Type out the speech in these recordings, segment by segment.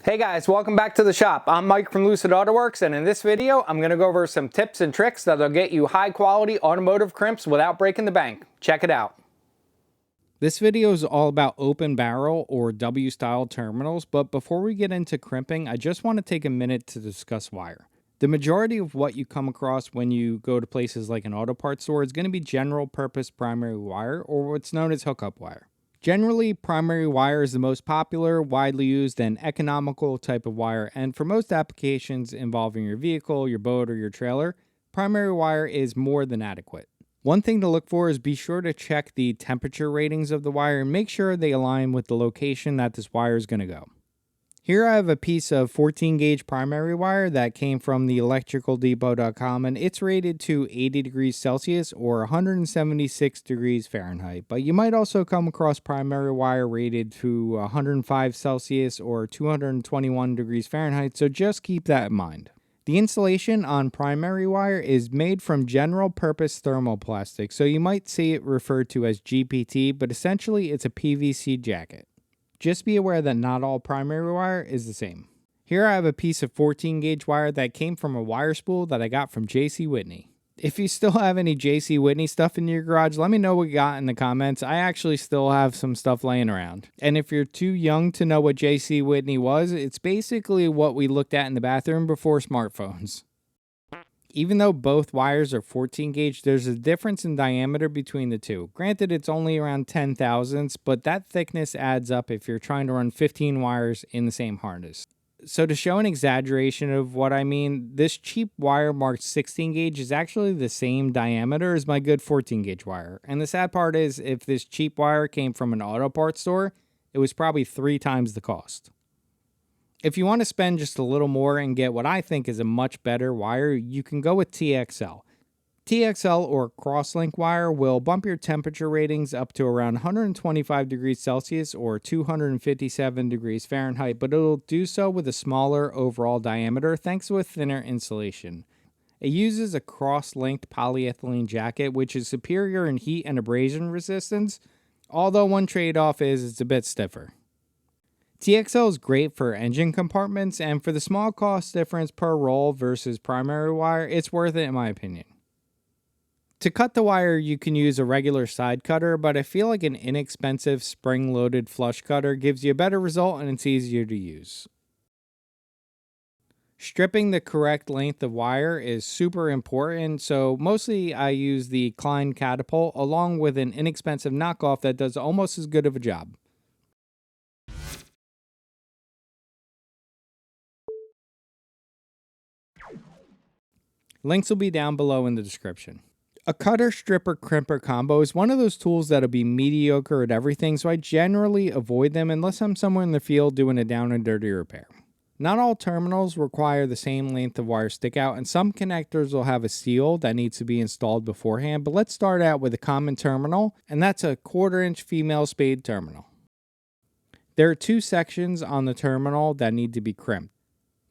Hey guys, welcome back to the shop. I'm Mike from Lucid Autowerks, and in this video, I'm going to go over some tips and tricks that'll get you high quality automotive crimps without breaking the bank. Check it out. This video is all about open barrel or W-style terminals, but before we get into crimping, I just want to take a minute to discuss wire. The majority of what you come across when you go to places like an auto parts store is going to be general purpose primary wire, or what's known as hookup wire. Generally, primary wire is the most popular, widely used, and economical type of wire, and for most applications involving your vehicle, your boat, or your trailer, primary wire is more than adequate. One thing to look for is be sure to check the temperature ratings of the wire and make sure they align with the location that this wire is going to go. Here I have a piece of 14 gauge primary wire that came from the electricaldepot.com, and it's rated to 80 degrees Celsius or 176 degrees Fahrenheit. But you might also come across primary wire rated to 105 Celsius or 221 degrees Fahrenheit, so just keep that in mind. The insulation on primary wire is made from general purpose thermoplastic, so you might see it referred to as GPT, but essentially it's a PVC jacket. Just be aware that not all primary wire is the same. Here I have a piece of 14 gauge wire that came from a wire spool that I got from J.C. Whitney. If you still have any J.C. Whitney stuff in your garage, let me know what you got in the comments. I actually still have some stuff laying around. And if you're too young to know what J.C. Whitney was, it's basically what we looked at in the bathroom before smartphones. Even though both wires are 14 gauge, there's a difference in diameter between the two. Granted, it's only around 10 thousandths, but that thickness adds up if you're trying to run 15 wires in the same harness. So to show an exaggeration of what I mean, this cheap wire marked 16 gauge is actually the same diameter as my good 14 gauge wire. And the sad part is, if this cheap wire came from an auto parts store, it was probably 3 times the cost. If you want to spend just a little more and get what I think is a much better wire, you can go with TXL. TXL or crosslink wire will bump your temperature ratings up to around 125 degrees Celsius or 257 degrees Fahrenheit, but it'll do so with a smaller overall diameter thanks to a thinner insulation. It uses a cross-linked polyethylene jacket, which is superior in heat and abrasion resistance, although one trade-off is it's a bit stiffer. TXL is great for engine compartments, and for the small cost difference per roll versus primary wire, it's worth it in my opinion. To cut the wire, you can use a regular side cutter, but I feel like an inexpensive spring-loaded flush cutter gives you a better result and it's easier to use. Stripping the correct length of wire is super important, so mostly I use the Klein Catapult along with an inexpensive knockoff that does almost as good of a job. Links will be down below in the description. A cutter, stripper, crimper combo is one of those tools that'll be mediocre at everything, so I generally avoid them unless I'm somewhere in the field doing a down and dirty repair. Not all terminals require the same length of wire stick out, and some connectors will have a seal that needs to be installed beforehand, but let's start out with a common terminal, and that's a 1/4 inch female spade terminal. There are 2 sections on the terminal that need to be crimped.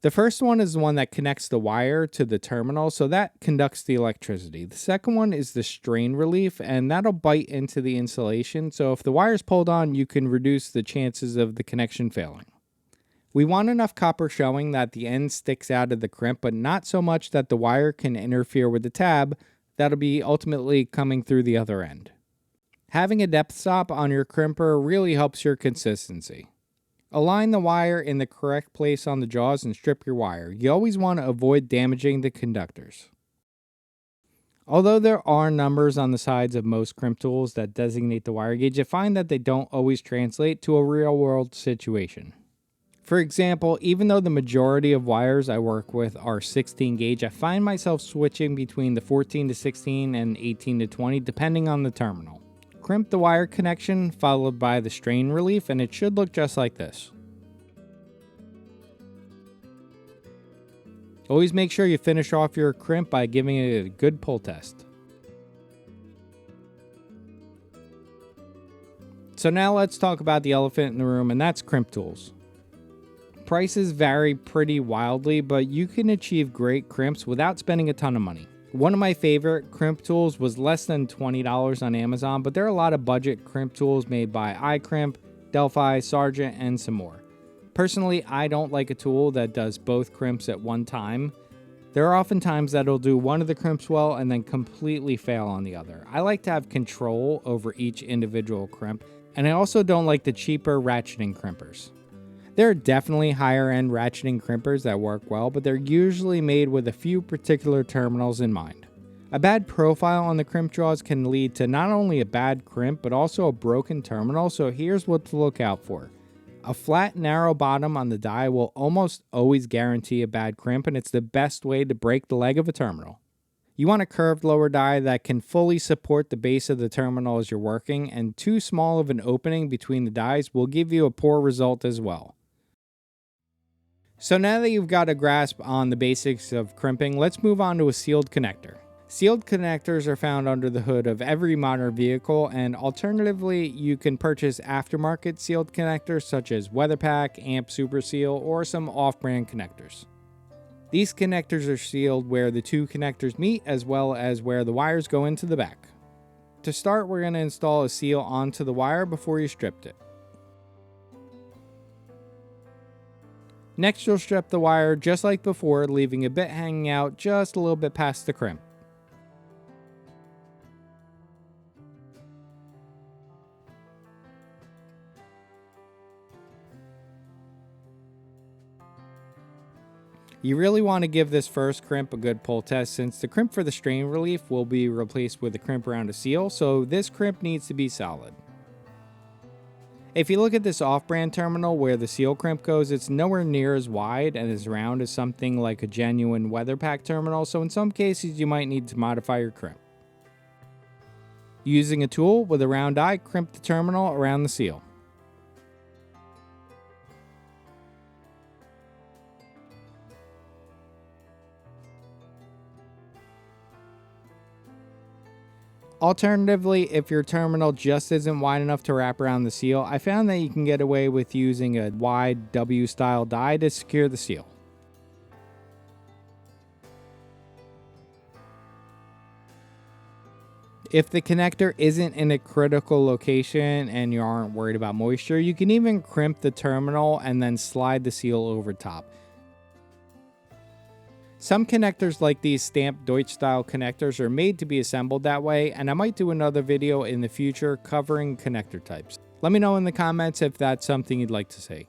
The first one is the one that connects the wire to the terminal, so that conducts the electricity. The second one is the strain relief, and that'll bite into the insulation, so if the wire is pulled on, you can reduce the chances of the connection failing. We want enough copper showing that the end sticks out of the crimp, but not so much that the wire can interfere with the tab that'll be ultimately coming through the other end. Having a depth stop on your crimper really helps your consistency. Align the wire in the correct place on the jaws and strip your wire. You always want to avoid damaging the conductors. Although there are numbers on the sides of most crimp tools that designate the wire gauge, I find that they don't always translate to a real-world situation. For example, even though the majority of wires I work with are 16 gauge, I find myself switching between the 14 to 16 and 18 to 20 depending on the terminal. Crimp the wire connection followed by the strain relief, and it should look just like this. Always make sure you finish off your crimp by giving it a good pull test. So now let's talk about the elephant in the room, and that's crimp tools. Prices vary pretty wildly, but you can achieve great crimps without spending a ton of money. One of my favorite crimp tools was less than $20 on Amazon, but there are a lot of budget crimp tools made by iCrimp, Delphi, Sargent, and some more. Personally, I don't like a tool that does both crimps at one time. There are often times that it'll do one of the crimps well and then completely fail on the other. I like to have control over each individual crimp, and I also don't like the cheaper ratcheting crimpers. There are definitely higher end ratcheting crimpers that work well, but they're usually made with a few particular terminals in mind. A bad profile on the crimp jaws can lead to not only a bad crimp, but also a broken terminal, so here's what to look out for. A flat, narrow bottom on the die will almost always guarantee a bad crimp, and it's the best way to break the leg of a terminal. You want a curved lower die that can fully support the base of the terminal as you're working, and too small of an opening between the dies will give you a poor result as well. So now that you've got a grasp on the basics of crimping, let's move on to a sealed connector. Sealed connectors are found under the hood of every modern vehicle, and alternatively, you can purchase aftermarket sealed connectors such as Weatherpack, Amp Super Seal, or some off-brand connectors. These connectors are sealed where the two connectors meet, as well as where the wires go into the back. To start, we're going to install a seal onto the wire before you stripped it. Next, you'll strip the wire just like before, leaving a bit hanging out just a little bit past the crimp. You really want to give this first crimp a good pull test, since the crimp for the strain relief will be replaced with a crimp around a seal, so this crimp needs to be solid. If you look at this off-brand terminal where the seal crimp goes, it's nowhere near as wide and as round as something like a genuine Weatherpack terminal, so in some cases you might need to modify your crimp. Using a tool with a round eye, crimp the terminal around the seal. Alternatively, if your terminal just isn't wide enough to wrap around the seal, I found that you can get away with using a wide W-style die to secure the seal. If the connector isn't in a critical location and you aren't worried about moisture, you can even crimp the terminal and then slide the seal over top. Some connectors like these stamped Deutsch style connectors are made to be assembled that way, and I might do another video in the future covering connector types. Let me know in the comments if that's something you'd like to see.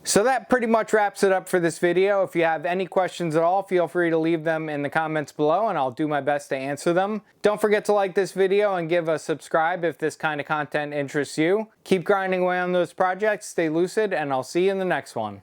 So that pretty much wraps it up for this video. If you have any questions at all, feel free to leave them in the comments below and I'll do my best to answer them. Don't forget to like this video and give a subscribe if this kind of content interests you. Keep grinding away on those projects, stay lucid, and I'll see you in the next one.